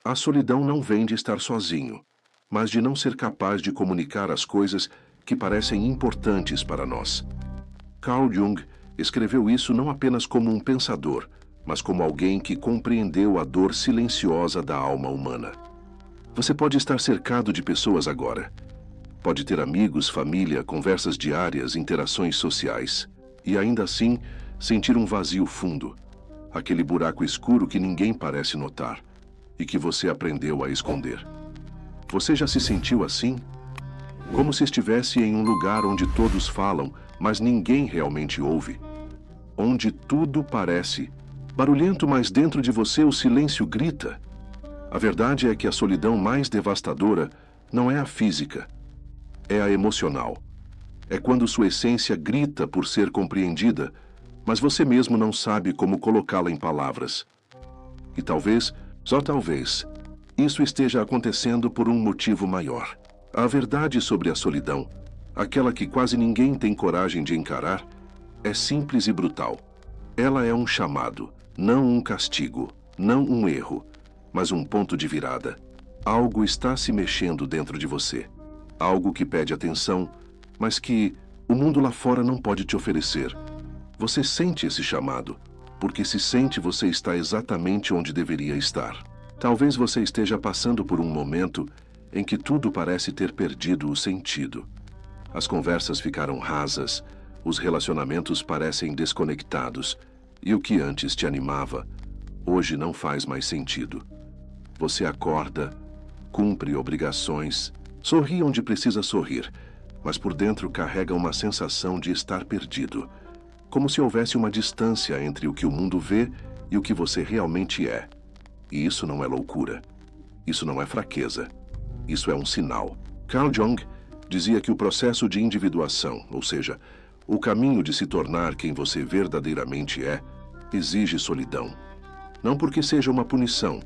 A solidão não vem de estar sozinho, mas de não ser capaz de comunicar as coisas que parecem importantes para nós. Carl Jung escreveu isso não apenas como um pensador, mas como alguém que compreendeu a dor silenciosa da alma humana. Você pode estar cercado de pessoas agora. Pode ter amigos, família, conversas diárias, interações sociais. E ainda assim, sentir um vazio fundo. Aquele buraco escuro que ninguém parece notar e que você aprendeu a esconder. Você já se sentiu assim? Como se estivesse em um lugar onde todos falam, mas ninguém realmente ouve. Onde tudo parece barulhento, mas dentro de você o silêncio grita. A verdade é que a solidão mais devastadora não é a física, é a emocional. É quando sua essência grita por ser compreendida, mas você mesmo não sabe como colocá-la em palavras. E talvez, só talvez, isso esteja acontecendo por um motivo maior. A verdade sobre a solidão, aquela que quase ninguém tem coragem de encarar, é simples e brutal. Ela é um chamado, não um castigo, não um erro, mas um ponto de virada. Algo está se mexendo dentro de você. Algo que pede atenção, mas que o mundo lá fora não pode te oferecer. Você sente esse chamado, porque se sente você está exatamente onde deveria estar. Talvez você esteja passando por um momento em que tudo parece ter perdido o sentido. As conversas ficaram rasas, os relacionamentos parecem desconectados, e o que antes te animava, hoje não faz mais sentido. Você acorda, cumpre obrigações, sorri onde precisa sorrir, mas por dentro carrega uma sensação de estar perdido, como se houvesse uma distância entre o que o mundo vê e o que você realmente é. E isso não é loucura. Isso não é fraqueza. Isso é um sinal. Carl Jung dizia que o processo de individuação, ou seja, o caminho de se tornar quem você verdadeiramente é, exige solidão. Não porque seja uma punição,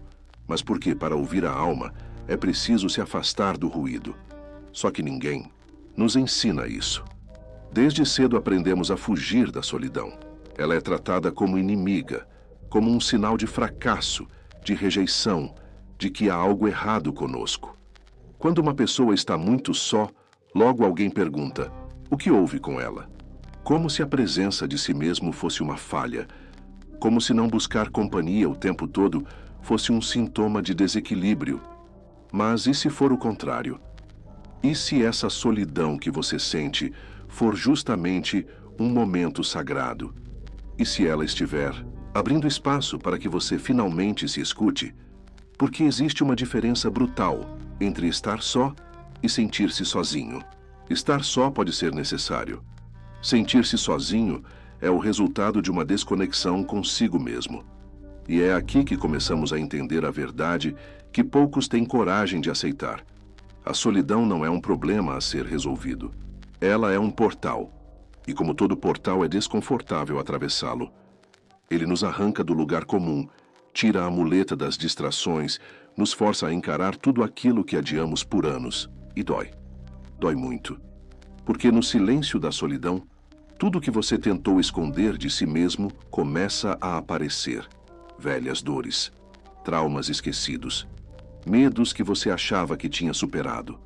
mas porque, para ouvir a alma, é preciso se afastar do ruído. Só que ninguém nos ensina isso. Desde cedo aprendemos a fugir da solidão. Ela é tratada como inimiga, como um sinal de fracasso, de rejeição, de que há algo errado conosco. Quando uma pessoa está muito só, logo alguém pergunta: o que houve com ela? Como se a presença de si mesmo fosse uma falha, como se não buscar companhia o tempo todo fosse um sintoma de desequilíbrio. Mas e se for o contrário? E se essa solidão que você sente for justamente um momento sagrado? E se ela estiver abrindo espaço para que você finalmente se escute? Porque existe uma diferença brutal entre estar só e sentir-se sozinho. Estar só pode ser necessário. Sentir-se sozinho é o resultado de uma desconexão consigo mesmo. E é aqui que começamos a entender a verdade que poucos têm coragem de aceitar. A solidão não é um problema a ser resolvido. Ela é um portal. E como todo portal é desconfortável atravessá-lo. Ele nos arranca do lugar comum, tira a muleta das distrações, nos força a encarar tudo aquilo que adiamos por anos. E dói. Dói muito. Porque no silêncio da solidão, tudo que você tentou esconder de si mesmo começa a aparecer. Velhas dores, traumas esquecidos, medos que você achava que tinha superado,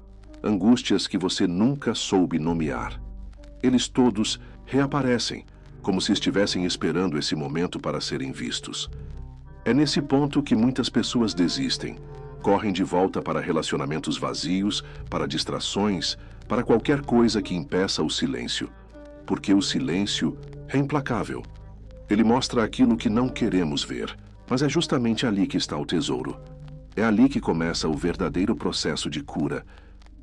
angústias que você nunca soube nomear. Eles todos reaparecem, como se estivessem esperando esse momento para serem vistos. É nesse ponto que muitas pessoas desistem, correm de volta para relacionamentos vazios, para distrações, para qualquer coisa que impeça o silêncio. Porque o silêncio é implacável. Ele mostra aquilo que não queremos ver, mas é justamente ali que está o tesouro. É ali que começa o verdadeiro processo de cura,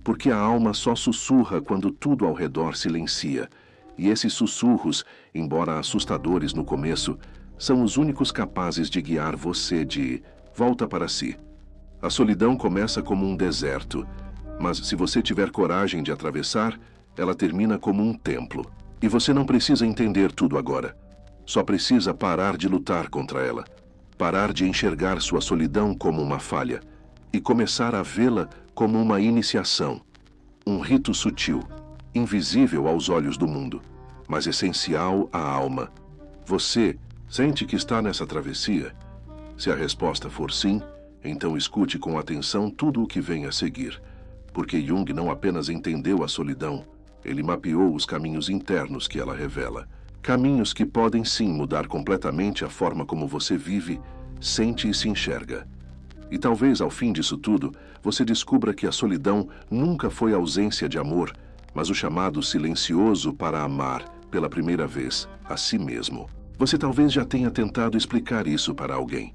porque a alma só sussurra quando tudo ao redor silencia, e esses sussurros, embora assustadores no começo, são os únicos capazes de guiar você de volta para si. A solidão começa como um deserto, mas se você tiver coragem de atravessar, ela termina como um templo. E você não precisa entender tudo agora. Só precisa parar de lutar contra ela. Parar de enxergar sua solidão como uma falha e começar a vê-la como uma iniciação. Um rito sutil, invisível aos olhos do mundo, mas essencial à alma. Você sente que está nessa travessia? Se a resposta for sim, Então escute com atenção tudo o que vem a seguir, porque Jung não apenas entendeu a solidão, ele mapeou os caminhos internos que ela revela. Caminhos que podem sim mudar completamente a forma como você vive, sente e se enxerga. E talvez ao fim disso tudo, você descubra que a solidão nunca foi ausência de amor, mas o chamado silencioso para amar, pela primeira vez, a si mesmo. Você talvez já tenha tentado explicar isso para alguém.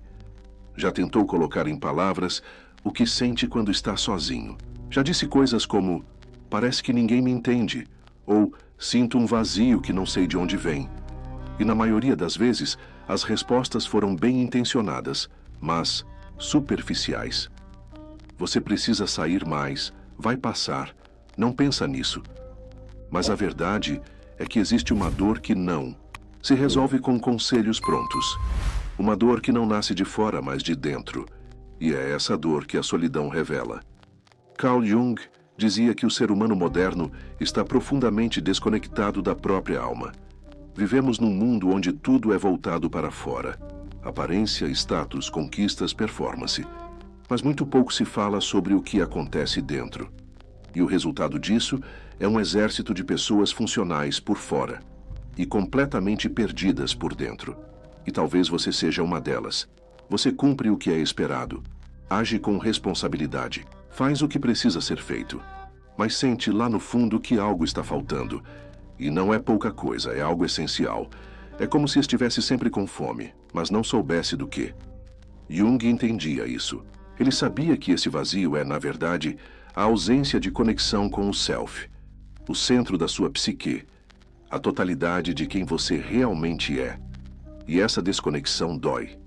Já tentou colocar em palavras o que sente quando está sozinho. Já disse coisas como, parece que ninguém me entende, ou sinto um vazio que não sei de onde vem. E na maioria das vezes, as respostas foram bem intencionadas, mas superficiais. Você precisa sair mais, vai passar, não pensa nisso. Mas a verdade é que existe uma dor que não se resolve com conselhos prontos. Uma dor que não nasce de fora, mas de dentro. E é essa dor que a solidão revela. Carl Jung dizia que o ser humano moderno está profundamente desconectado da própria alma. Vivemos num mundo onde tudo é voltado para fora. Aparência, status, conquistas, performance. Mas muito pouco se fala sobre o que acontece dentro. E o resultado disso é um exército de pessoas funcionais por fora e completamente perdidas por dentro. E talvez você seja uma delas. Você cumpre o que é esperado, age com responsabilidade, faz o que precisa ser feito, mas sente lá no fundo que algo está faltando. E não é pouca coisa, é algo essencial. É como se estivesse sempre com fome, mas não soubesse do que. Jung entendia isso. Ele sabia que esse vazio é, na verdade, a ausência de conexão com o self, o centro da sua psique, a totalidade de quem você realmente é. E essa desconexão dói.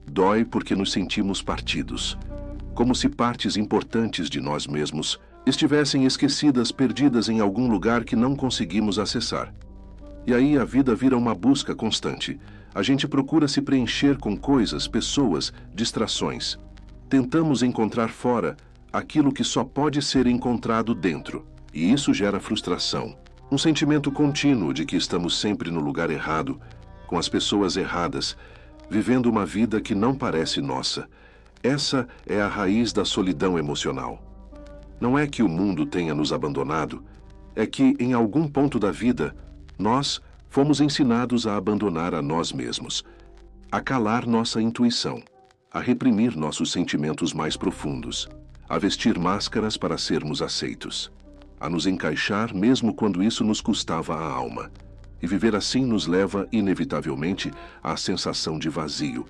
Dói porque nos sentimos partidos, como se partes importantes de nós mesmos estivessem esquecidas, perdidas em algum lugar que não conseguimos acessar. E aí a vida vira uma busca constante. A gente procura se preencher com coisas, pessoas, distrações. Tentamos encontrar fora aquilo que só pode ser encontrado dentro. E isso gera frustração. Um sentimento contínuo de que estamos sempre no lugar errado, com as pessoas erradas, vivendo uma vida que não parece nossa. Essa é a raiz da solidão emocional. Não é que o mundo tenha nos abandonado, é que, em algum ponto da vida, nós fomos ensinados a abandonar a nós mesmos, a calar nossa intuição, a reprimir nossos sentimentos mais profundos, a vestir máscaras para sermos aceitos, a nos encaixar mesmo quando isso nos custava a alma. E viver assim nos leva, inevitavelmente, à sensação de vazio.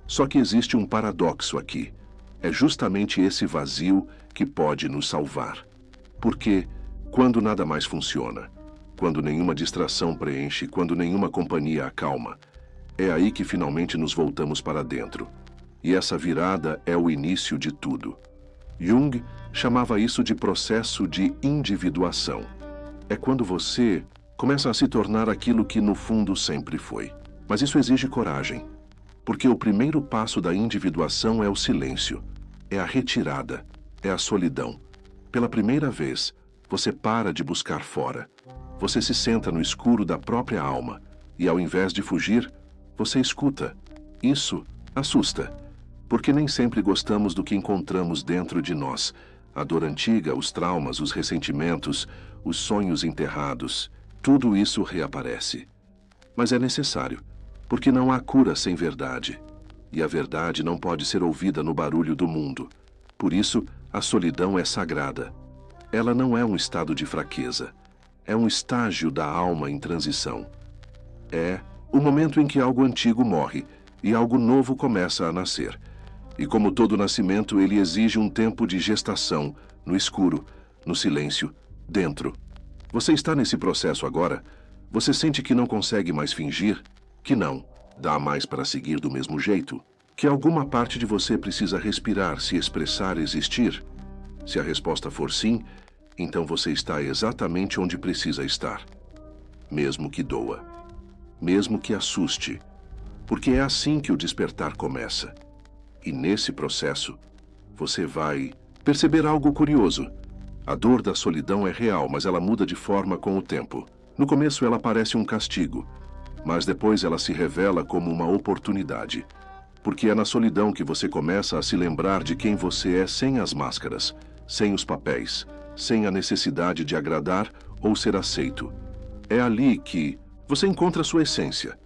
Só que existe um paradoxo aqui. É justamente esse vazio que pode nos salvar. Porque, quando nada mais funciona, quando nenhuma distração preenche, quando nenhuma companhia acalma, é aí que finalmente nos voltamos para dentro. E essa virada é o início de tudo. Jung chamava isso de processo de individuação. É quando você começa a se tornar aquilo que no fundo sempre foi. Mas isso exige coragem, porque o primeiro passo da individuação é o silêncio, é a retirada, é a solidão. Pela primeira vez, você para de buscar fora. Você se senta no escuro da própria alma e, ao invés de fugir, você escuta. Isso assusta, porque nem sempre gostamos do que encontramos dentro de nós. A dor antiga, os traumas, os ressentimentos, os sonhos enterrados. Tudo isso reaparece. Mas é necessário, porque não há cura sem verdade. E a verdade não pode ser ouvida no barulho do mundo. Por isso, a solidão é sagrada. Ela não é um estado de fraqueza. É um estágio da alma em transição. É o momento em que algo antigo morre e algo novo começa a nascer. E como todo nascimento, ele exige um tempo de gestação, no escuro, no silêncio, dentro. Você está nesse processo agora? Você sente que não consegue mais fingir? Que não dá mais para seguir do mesmo jeito? Que alguma parte de você precisa respirar, se expressar, existir? Se a resposta for sim, então você está exatamente onde precisa estar. Mesmo que doa. Mesmo que assuste. Porque é assim que o despertar começa. E nesse processo, você vai perceber algo curioso. A dor da solidão é real, mas ela muda de forma com o tempo. No começo ela parece um castigo, mas depois ela se revela como uma oportunidade. Porque é na solidão que você começa a se lembrar de quem você é sem as máscaras, sem os papéis, sem a necessidade de agradar ou ser aceito. É ali que você encontra sua essência.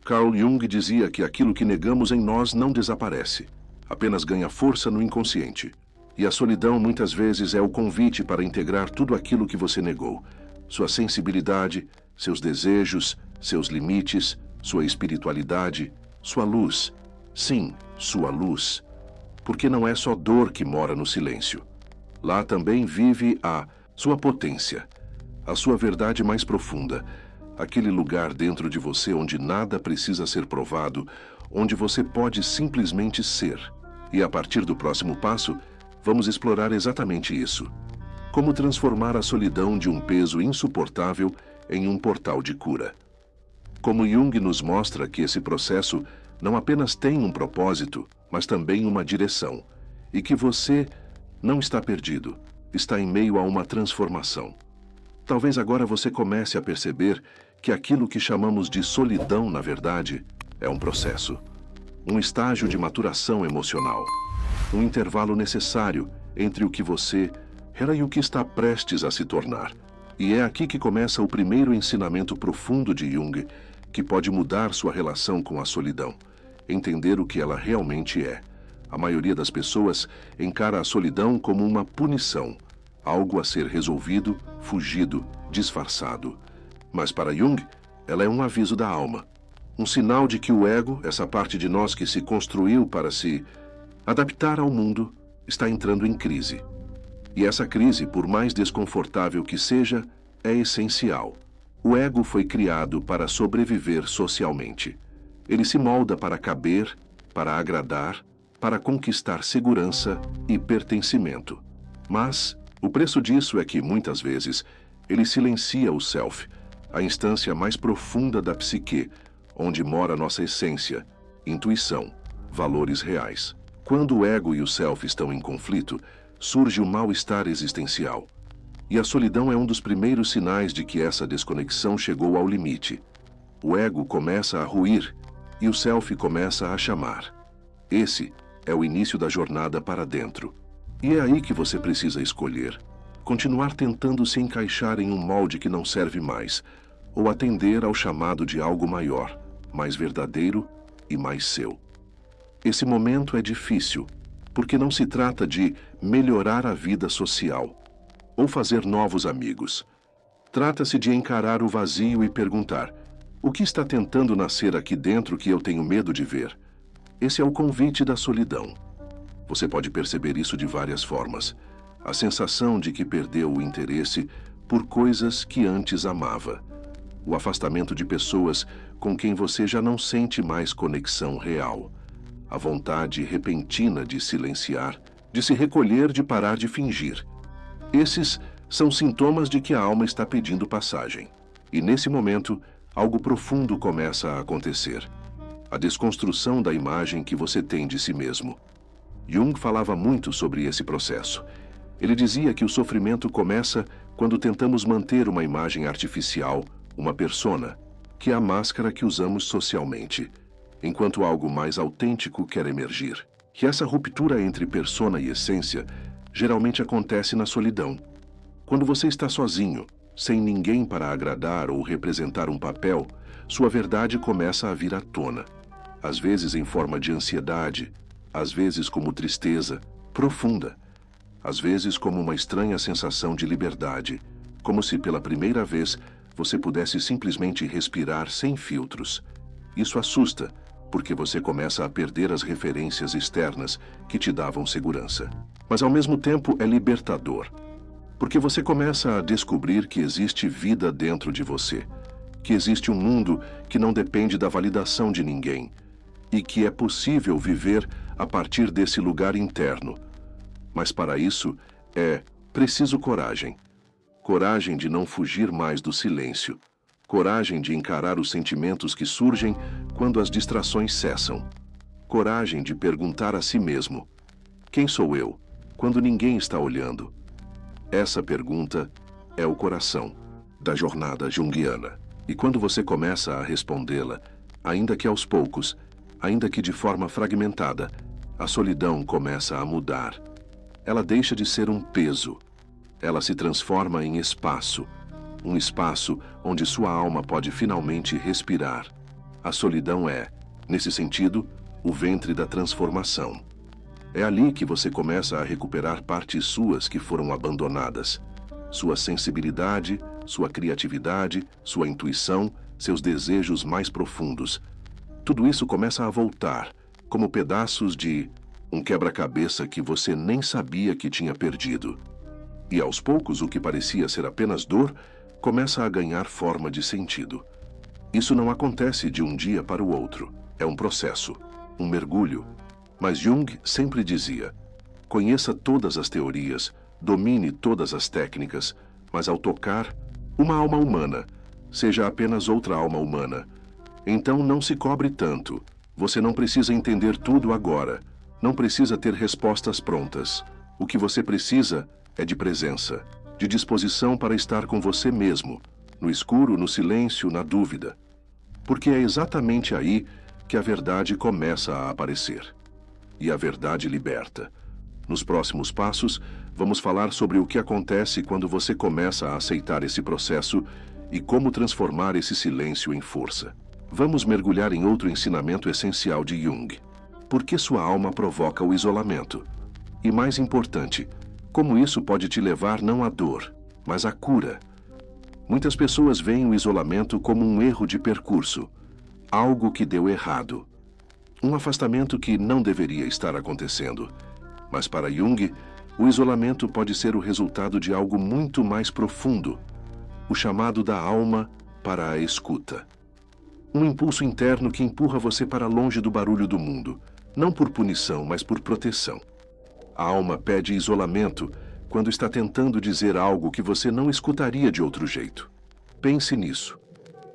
Carl Jung dizia que aquilo que negamos em nós não desaparece, apenas ganha força no inconsciente. E a solidão muitas vezes é o convite para integrar tudo aquilo que você negou. Sua sensibilidade, seus desejos, seus limites, sua espiritualidade, sua luz. Sim, sua luz. Porque não é só dor que mora no silêncio. Lá também vive a sua potência, a sua verdade mais profunda, aquele lugar dentro de você onde nada precisa ser provado, onde você pode simplesmente ser. E a partir do próximo passo, vamos explorar exatamente isso. Como transformar a solidão de um peso insuportável em um portal de cura. Como Jung nos mostra que esse processo não apenas tem um propósito, mas também uma direção, e que você não está perdido, está em meio a uma transformação. Talvez agora você comece a perceber que aquilo que chamamos de solidão, na verdade, é um processo, um estágio de maturação emocional, um intervalo necessário entre o que você era e o que está prestes a se tornar. E é aqui que começa o primeiro ensinamento profundo de Jung, que pode mudar sua relação com a solidão, entender o que ela realmente é. A maioria das pessoas encara a solidão como uma punição, algo a ser resolvido, fugido, disfarçado. Mas para Jung, ela é um aviso da alma, um sinal de que o ego, essa parte de nós que se construiu para se adaptar ao mundo, está entrando em crise. E essa crise, por mais desconfortável que seja, é essencial. O ego foi criado para sobreviver socialmente. Ele se molda para caber, para agradar, para conquistar segurança e pertencimento. Mas o preço disso é que, muitas vezes, ele silencia o self, a instância mais profunda da psique, onde mora nossa essência, intuição, valores reais. Quando o ego e o self estão em conflito, surge o mal-estar existencial. E a solidão é um dos primeiros sinais de que essa desconexão chegou ao limite. O ego começa a ruir e o self começa a chamar. Esse é o início da jornada para dentro. E é aí que você precisa escolher: continuar tentando se encaixar em um molde que não serve mais, ou atender ao chamado de algo maior, mais verdadeiro e mais seu. Esse momento é difícil, porque não se trata de melhorar a vida social ou fazer novos amigos. Trata-se de encarar o vazio e perguntar: o que está tentando nascer aqui dentro que eu tenho medo de ver? Esse é o convite da solidão. Você pode perceber isso de várias formas. A sensação de que perdeu o interesse por coisas que antes amava. O afastamento de pessoas com quem você já não sente mais conexão real. A vontade repentina de silenciar, de se recolher, de parar de fingir. Esses são sintomas de que a alma está pedindo passagem. E nesse momento, algo profundo começa a acontecer. A desconstrução da imagem que você tem de si mesmo. Jung falava muito sobre esse processo. Ele dizia que o sofrimento começa quando tentamos manter uma imagem artificial, uma persona, que é a máscara que usamos socialmente, enquanto algo mais autêntico quer emergir. Que essa ruptura entre persona e essência geralmente acontece na solidão. Quando você está sozinho, sem ninguém para agradar ou representar um papel, sua verdade começa a vir à tona. Às vezes em forma de ansiedade, às vezes como tristeza profunda, às vezes como uma estranha sensação de liberdade, como se pela primeira vez você pudesse simplesmente respirar sem filtros. Isso assusta, porque você começa a perder as referências externas que te davam segurança. Mas ao mesmo tempo é libertador, porque você começa a descobrir que existe vida dentro de você, que existe um mundo que não depende da validação de ninguém, e que é possível viver a partir desse lugar interno. Mas para isso é preciso coragem. Coragem de não fugir mais do silêncio. Coragem de encarar os sentimentos que surgem quando as distrações cessam. Coragem de perguntar a si mesmo: quem sou eu, quando ninguém está olhando? Essa pergunta é o coração da jornada junguiana. E quando você começa a respondê-la, ainda que aos poucos, ainda que de forma fragmentada, a solidão começa a mudar. Ela deixa de ser um peso. Ela se transforma em espaço. Um espaço onde sua alma pode finalmente respirar. A solidão é, nesse sentido, o ventre da transformação. É ali que você começa a recuperar partes suas que foram abandonadas. Sua sensibilidade, sua criatividade, sua intuição, seus desejos mais profundos. Tudo isso começa a voltar, como pedaços de um quebra-cabeça que você nem sabia que tinha perdido. E aos poucos, o que parecia ser apenas dor, começa a ganhar forma de sentido. Isso não acontece de um dia para o outro. É um processo, um mergulho. Mas Jung sempre dizia: conheça todas as teorias, domine todas as técnicas, mas ao tocar uma alma humana, seja apenas outra alma humana. Então não se cobre tanto. Você não precisa entender tudo agora. Não precisa ter respostas prontas. O que você precisa é de presença, de disposição para estar com você mesmo, no escuro, no silêncio, na dúvida. Porque é exatamente aí que a verdade começa a aparecer. E a verdade liberta. Nos próximos passos, vamos falar sobre o que acontece quando você começa a aceitar esse processo e como transformar esse silêncio em força. Vamos mergulhar em outro ensinamento essencial de Jung. Por que sua alma provoca o isolamento? E mais importante, como isso pode te levar não à dor, mas à cura? Muitas pessoas veem o isolamento como um erro de percurso, algo que deu errado. Um afastamento que não deveria estar acontecendo. Mas para Jung, o isolamento pode ser o resultado de algo muito mais profundo, o chamado da alma para a escuta. Um impulso interno que empurra você para longe do barulho do mundo, não por punição, mas por proteção. A alma pede isolamento quando está tentando dizer algo que você não escutaria de outro jeito. Pense nisso.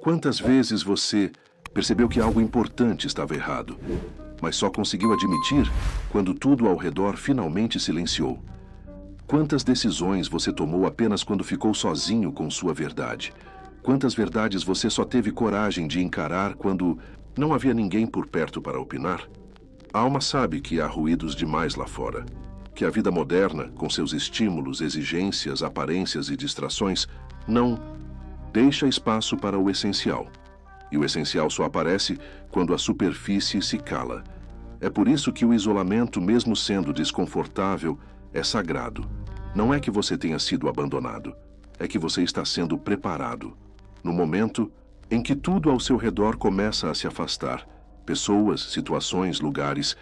Quantas vezes você percebeu que algo importante estava errado, mas só conseguiu admitir quando tudo ao redor finalmente silenciou? Quantas decisões você tomou apenas quando ficou sozinho com sua verdade? Quantas verdades você só teve coragem de encarar quando não havia ninguém por perto para opinar? A alma sabe que há ruídos demais lá fora, que a vida moderna, com seus estímulos, exigências, aparências e distrações, não deixa espaço para o essencial. E o essencial só aparece quando a superfície se cala. É por isso que o isolamento, mesmo sendo desconfortável, é sagrado. Não é que você tenha sido abandonado, é que você está sendo preparado. No momento em que tudo ao seu redor começa a se afastar, pessoas, situações, lugares,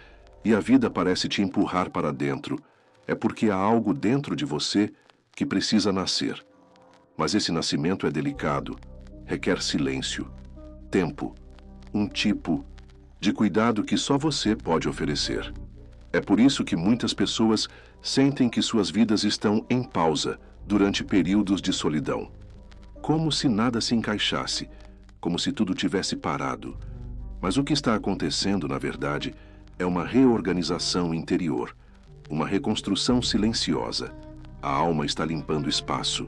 e a vida parece te empurrar para dentro, é porque há algo dentro de você que precisa nascer. Mas esse nascimento é delicado, requer silêncio, tempo, um tipo de cuidado que só você pode oferecer. É por isso que muitas pessoas sentem que suas vidas estão em pausa durante períodos de solidão. Como se nada se encaixasse, como se tudo tivesse parado. Mas o que está acontecendo, na verdade, é uma reorganização interior, uma reconstrução silenciosa. A alma está limpando espaço,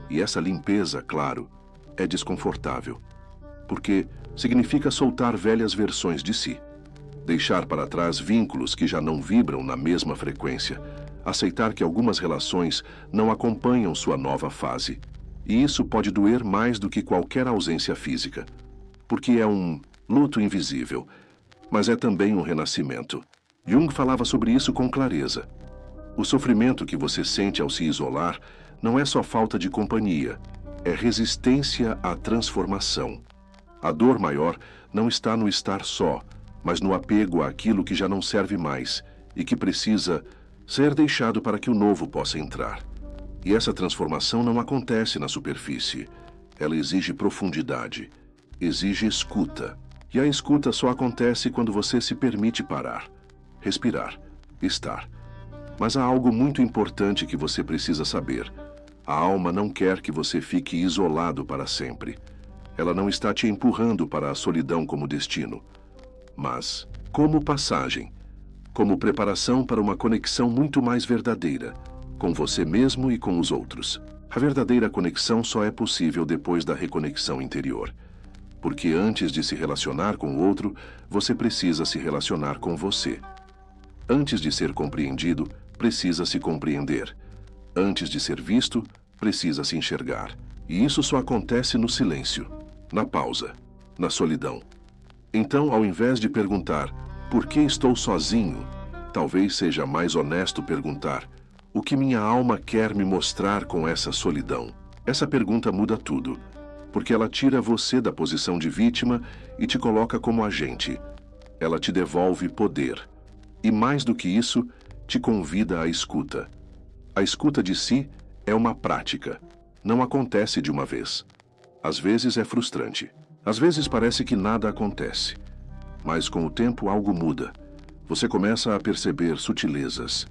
e essa limpeza, claro, é desconfortável, porque significa soltar velhas versões de si, deixar para trás vínculos que já não vibram na mesma frequência, aceitar que algumas relações não acompanham sua nova fase. E isso pode doer mais do que qualquer ausência física, porque é um luto invisível, mas é também um renascimento. Jung falava sobre isso com clareza. O sofrimento que você sente ao se isolar não é só falta de companhia, é resistência à transformação. A dor maior não está no estar só, mas no apego àquilo que já não serve mais e que precisa ser deixado para que o novo possa entrar. E essa transformação não acontece na superfície. Ela exige profundidade, exige escuta. E a escuta só acontece quando você se permite parar, respirar, estar. Mas há algo muito importante que você precisa saber. A alma não quer que você fique isolado para sempre. Ela não está te empurrando para a solidão como destino, mas como passagem, como preparação para uma conexão muito mais verdadeira, com você mesmo e com os outros. A verdadeira conexão só é possível depois da reconexão interior. Porque antes de se relacionar com o outro, você precisa se relacionar com você. Antes de ser compreendido, precisa se compreender. Antes de ser visto, precisa se enxergar. E isso só acontece no silêncio, na pausa, na solidão. Então, ao invés de perguntar, por que estou sozinho? Talvez seja mais honesto perguntar, o que minha alma quer me mostrar com essa solidão? Essa pergunta muda tudo, porque ela tira você da posição de vítima e te coloca como agente. Ela te devolve poder. E mais do que isso, te convida à escuta. A escuta de si é uma prática. Não acontece de uma vez. Às vezes é frustrante. Às vezes parece que nada acontece. Mas com o tempo algo muda. Você começa a perceber sutilezas,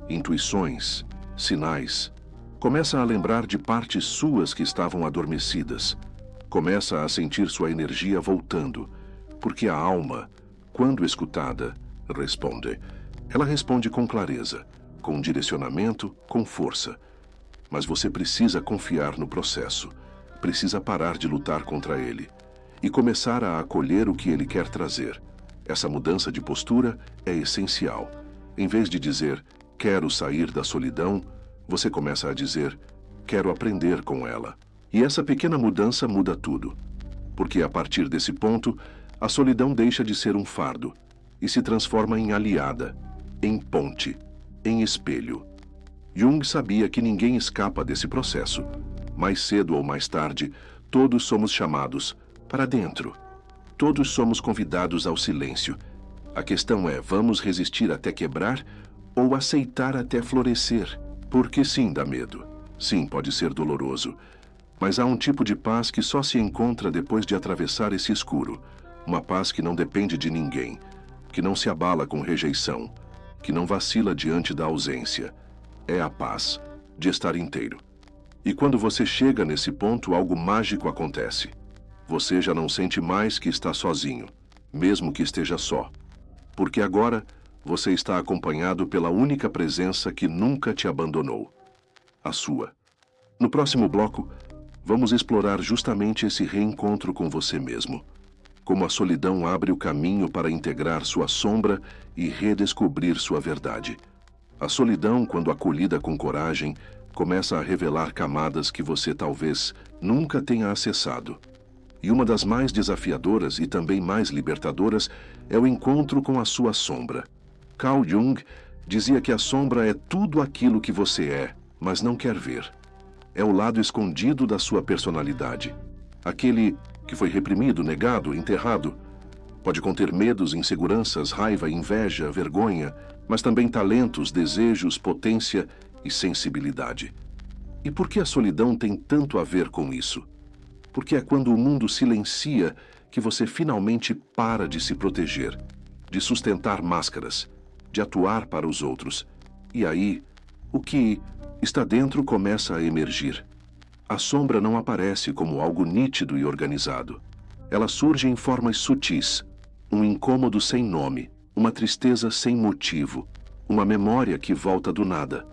intuições, sinais. Começa a lembrar de partes suas que estavam adormecidas. Começa a sentir sua energia voltando. Porque a alma, quando escutada, responde. Ela responde com clareza, com direcionamento, com força. Mas você precisa confiar no processo. Precisa parar de lutar contra ele. E começar a acolher o que ele quer trazer. Essa mudança de postura é essencial. Em vez de dizer, quero sair da solidão, você começa a dizer, quero aprender com ela. E essa pequena mudança muda tudo. Porque a partir desse ponto, a solidão deixa de ser um fardo e se transforma em aliada, em ponte, em espelho. Jung sabia que ninguém escapa desse processo. Mais cedo ou mais tarde, todos somos chamados para dentro. Todos somos convidados ao silêncio. A questão é, vamos resistir até quebrar ou aceitar até florescer? Porque sim, dá medo. Sim, pode ser doloroso. Mas há um tipo de paz que só se encontra depois de atravessar esse escuro. Uma paz que não depende de ninguém, que não se abala com rejeição, que não vacila diante da ausência. É a paz de estar inteiro. E quando você chega nesse ponto, algo mágico acontece. Você já não sente mais que está sozinho, mesmo que esteja só. Porque agora você está acompanhado pela única presença que nunca te abandonou. A sua. No próximo bloco, vamos explorar justamente esse reencontro com você mesmo. Como a solidão abre o caminho para integrar sua sombra e redescobrir sua verdade. A solidão, quando acolhida com coragem, começa a revelar camadas que você talvez nunca tenha acessado. E uma das mais desafiadoras e também mais libertadoras é o encontro com a sua sombra. Carl Jung dizia que a sombra é tudo aquilo que você é, mas não quer ver. É o lado escondido da sua personalidade. Aquele que foi reprimido, negado, enterrado. Pode conter medos, inseguranças, raiva, inveja, vergonha, mas também talentos, desejos, potência e sensibilidade. E por que a solidão tem tanto a ver com isso? Porque é quando o mundo silencia que você finalmente para de se proteger, de sustentar máscaras, de atuar para os outros. E aí, o que está dentro começa a emergir. A sombra não aparece como algo nítido e organizado. Ela surge em formas sutis, um incômodo sem nome, uma tristeza sem motivo, uma memória que volta do nada,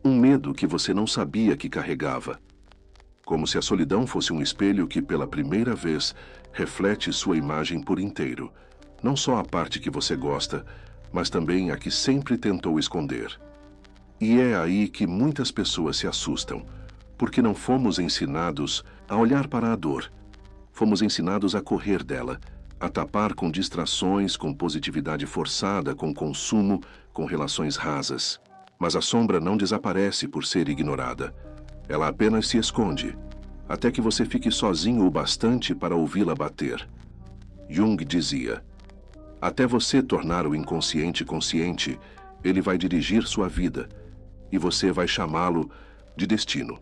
um medo que você não sabia que carregava. Como se a solidão fosse um espelho que, pela primeira vez, reflete sua imagem por inteiro. Não só a parte que você gosta, mas também a que sempre tentou esconder. E é aí que muitas pessoas se assustam, porque não fomos ensinados a olhar para a dor. Fomos ensinados a correr dela, a tapar com distrações, com positividade forçada, com consumo, com relações rasas. Mas a sombra não desaparece por ser ignorada. Ela apenas se esconde, até que você fique sozinho o bastante para ouvi-la bater. Jung dizia, até você tornar o inconsciente consciente, ele vai dirigir sua vida, e você vai chamá-lo de destino.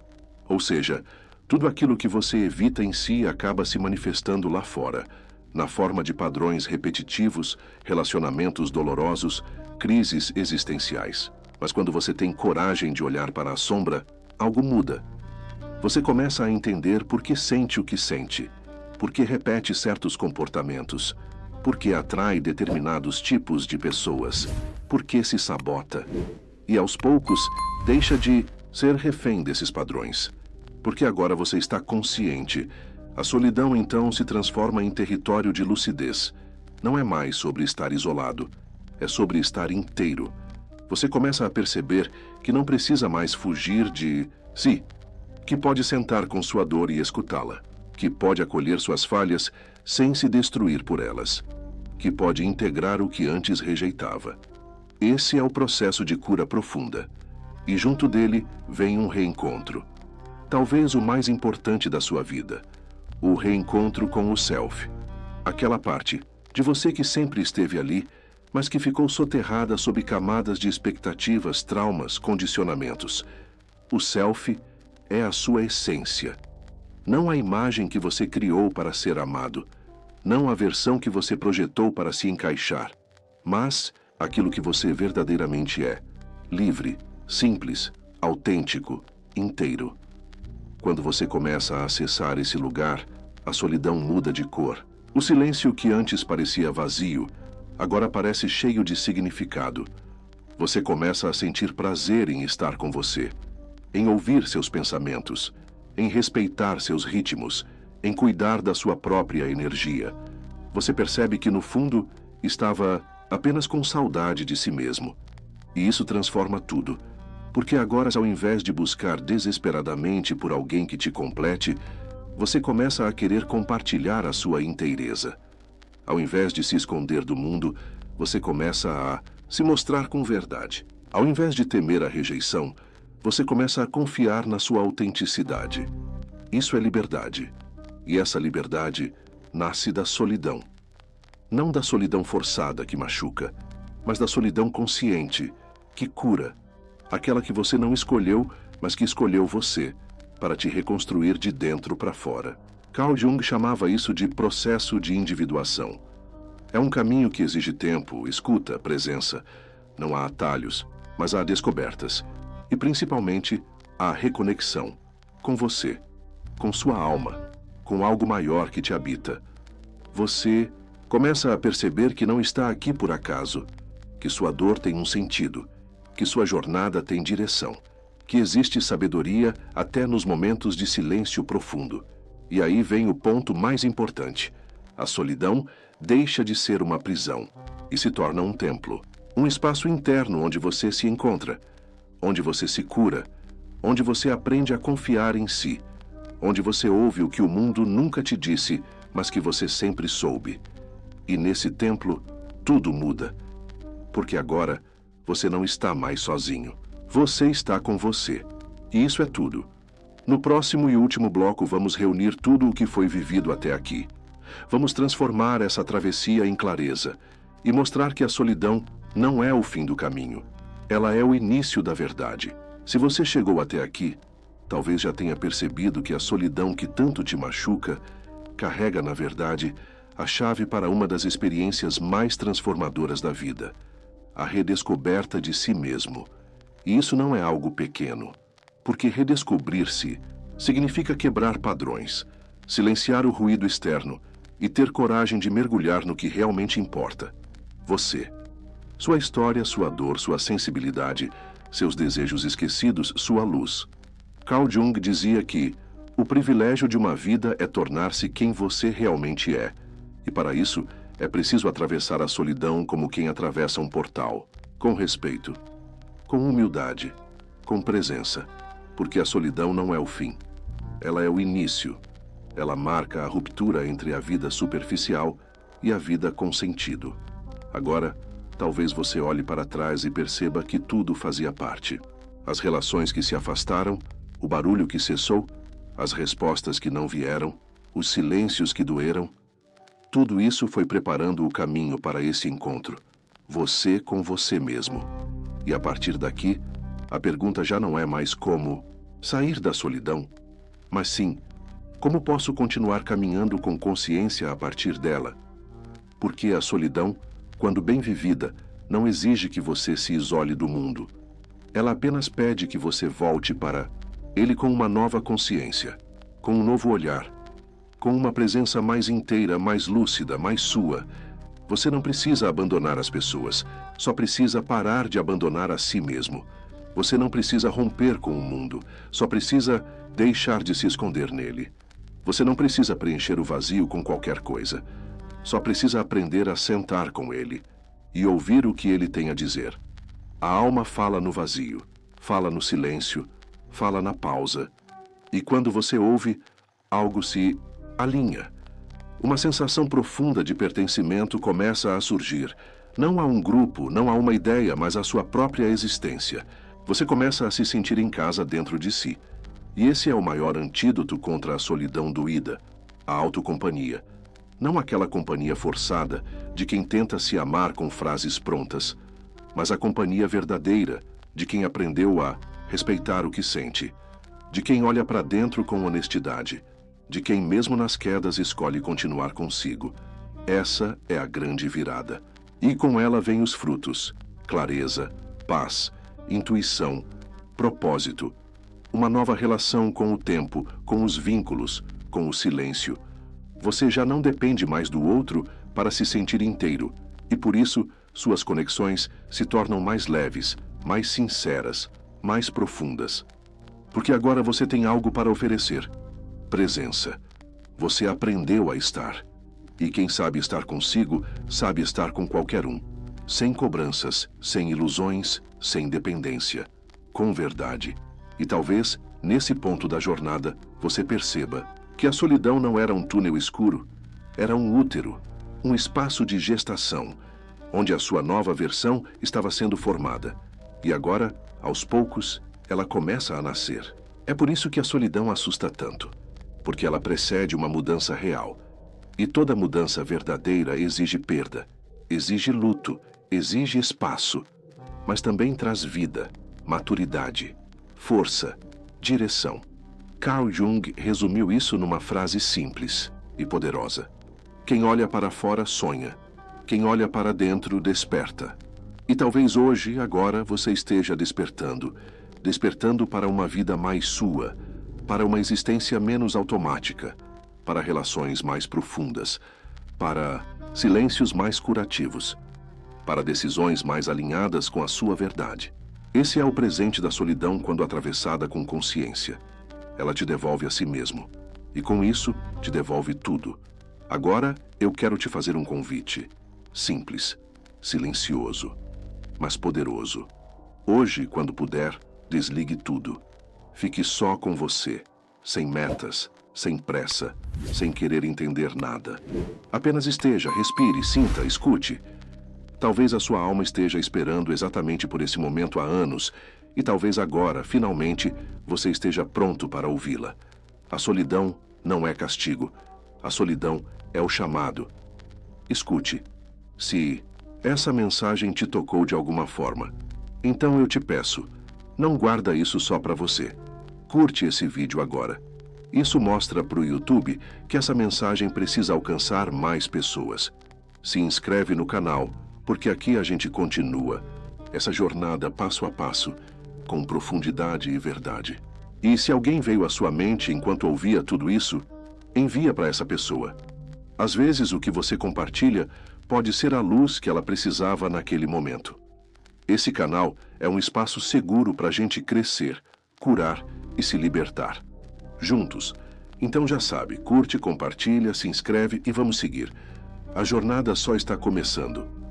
Ou seja, tudo aquilo que você evita em si acaba se manifestando lá fora, na forma de padrões repetitivos, relacionamentos dolorosos, crises existenciais. Mas quando você tem coragem de olhar para a sombra, algo muda. Você começa a entender por que sente o que sente, por que repete certos comportamentos, por que atrai determinados tipos de pessoas, por que se sabota. E aos poucos, deixa de ser refém desses padrões. Porque agora você está consciente A solidão então se transforma em território de lucidez. Não é mais sobre estar isolado, é sobre estar inteiro. Você começa a perceber que não precisa mais fugir de si, que pode sentar com sua dor e escutá-la, que pode acolher suas falhas sem se destruir por elas, que pode integrar o que antes rejeitava. Esse é o processo de cura profunda. E junto dele vem um reencontro. Talvez o mais importante da sua vida. O reencontro com o self. Aquela parte de você que sempre esteve ali, mas que ficou soterrada sob camadas de expectativas, traumas, condicionamentos. O self é a sua essência. Não a imagem que você criou para ser amado. Não a versão que você projetou para se encaixar. Mas aquilo que você verdadeiramente é. Livre, simples, autêntico, inteiro. Quando você começa a acessar esse lugar, a solidão muda de cor. O silêncio que antes parecia vazio, agora parece cheio de significado. Você começa a sentir prazer em estar com você, em ouvir seus pensamentos, em respeitar seus ritmos, em cuidar da sua própria energia. Você percebe que, no fundo, estava apenas com saudade de si mesmo. E isso transforma tudo. Porque agora, ao invés de buscar desesperadamente por alguém que te complete, você começa a querer compartilhar a sua inteireza. Ao invés de se esconder do mundo, você começa a se mostrar com verdade. Ao invés de temer a rejeição, você começa a confiar na sua autenticidade. Isso é liberdade. E essa liberdade nasce da solidão. Não da solidão forçada que machuca, mas da solidão consciente, que cura. Aquela que você não escolheu, mas que escolheu você, para te reconstruir de dentro para fora. Carl Jung chamava isso de processo de individuação. É um caminho que exige tempo, escuta, presença. Não há atalhos, mas há descobertas. E principalmente, há reconexão. Com você, com sua alma, com algo maior que te habita. Você começa a perceber que não está aqui por acaso, que sua dor tem um sentido, que sua jornada tem direção, que existe sabedoria até nos momentos de silêncio profundo. E aí vem o ponto mais importante. A solidão deixa de ser uma prisão e se torna um templo, um espaço interno onde você se encontra, onde você se cura, onde você aprende a confiar em si, onde você ouve o que o mundo nunca te disse, mas que você sempre soube. E nesse templo, tudo muda. Porque agora, você não está mais sozinho. Você está com você. E isso é tudo. No próximo e último bloco, vamos reunir tudo o que foi vivido até aqui. Vamos transformar essa travessia em clareza e mostrar que a solidão não é o fim do caminho. Ela é o início da verdade. Se você chegou até aqui, talvez já tenha percebido que a solidão que tanto te machuca carrega, na verdade, a chave para uma das experiências mais transformadoras da vida. A redescoberta de si mesmo. E isso não é algo pequeno, porque redescobrir-se significa quebrar padrões, silenciar o ruído externo e ter coragem de mergulhar no que realmente importa. Você. Sua história, sua dor, sua sensibilidade, seus desejos esquecidos, sua luz. Carl Jung dizia que o privilégio de uma vida é tornar-se quem você realmente é. E para isso, é preciso atravessar a solidão como quem atravessa um portal, com respeito, com humildade, com presença, porque a solidão não é o fim. Ela é o início. Ela marca a ruptura entre a vida superficial e a vida com sentido. Agora, talvez você olhe para trás e perceba que tudo fazia parte. As relações que se afastaram, o barulho que cessou, as respostas que não vieram, os silêncios que doeram. Tudo isso foi preparando o caminho para esse encontro. Você com você mesmo. E a partir daqui, a pergunta já não é mais como sair da solidão, mas sim, como posso continuar caminhando com consciência a partir dela? Porque a solidão, quando bem vivida, não exige que você se isole do mundo. Ela apenas pede que você volte para ele com uma nova consciência, com um novo olhar, com uma presença mais inteira, mais lúcida, mais sua. Você não precisa abandonar as pessoas, só precisa parar de abandonar a si mesmo. Você não precisa romper com o mundo, só precisa deixar de se esconder nele. Você não precisa preencher o vazio com qualquer coisa. Só precisa aprender a sentar com ele e ouvir o que ele tem a dizer. A alma fala no vazio, fala no silêncio, fala na pausa. E quando você ouve, algo se alinha. Uma sensação profunda de pertencimento começa a surgir. Não a um grupo, não a uma ideia, mas à sua própria existência. Você começa a se sentir em casa dentro de si. E esse é o maior antídoto contra a solidão doída, a autocompanhia. Não aquela companhia forçada de quem tenta se amar com frases prontas, mas a companhia verdadeira de quem aprendeu a respeitar o que sente, de quem olha para dentro com honestidade, de quem mesmo nas quedas escolhe continuar consigo. Essa é a grande virada. E com ela vêm os frutos: clareza, paz, intuição, propósito, uma nova relação com o tempo, com os vínculos, com o silêncio. Você já não depende mais do outro para se sentir inteiro, e por isso suas conexões se tornam mais leves, mais sinceras, mais profundas. Porque agora você tem algo para oferecer: presença. Você aprendeu a estar. E quem sabe estar consigo, sabe estar com qualquer um. Sem cobranças, sem ilusões, sem dependência. Com verdade. E talvez, nesse ponto da jornada, você perceba que a solidão não era um túnel escuro, era um útero, um espaço de gestação, onde a sua nova versão estava sendo formada. E agora, aos poucos, ela começa a nascer. É por isso que a solidão assusta tanto, porque ela precede uma mudança real. E toda mudança verdadeira exige perda, exige luto, exige espaço, mas também traz vida, maturidade, força, direção. Carl Jung resumiu isso numa frase simples e poderosa: quem olha para fora sonha, quem olha para dentro desperta. E talvez hoje, agora, você esteja despertando para uma vida mais sua, para uma existência menos automática, para relações mais profundas, para silêncios mais curativos, para decisões mais alinhadas com a sua verdade. Esse é o presente da solidão quando atravessada com consciência. Ela te devolve a si mesmo. E com isso, te devolve tudo. Agora, eu quero te fazer um convite. Simples, silencioso, mas poderoso. Hoje, quando puder, desligue tudo. Fique só com você, sem metas, sem pressa, sem querer entender nada. Apenas esteja, respire, sinta, escute. Talvez a sua alma esteja esperando exatamente por esse momento há anos, e talvez agora, finalmente, você esteja pronto para ouvi-la. A solidão não é castigo. A solidão é o chamado. Escute. Se essa mensagem te tocou de alguma forma, então eu te peço, não guarda isso só para você. Curte esse vídeo agora. Isso mostra para o YouTube que essa mensagem precisa alcançar mais pessoas. Se inscreve no canal, porque aqui a gente continua essa jornada passo a passo, com profundidade e verdade. E se alguém veio à sua mente enquanto ouvia tudo isso, envia para essa pessoa. Às vezes o que você compartilha pode ser a luz que ela precisava naquele momento. Esse canal é um espaço seguro para a gente crescer, curar e se libertar. Juntos. Então já sabe, curte, compartilha, se inscreve e vamos seguir. A jornada só está começando.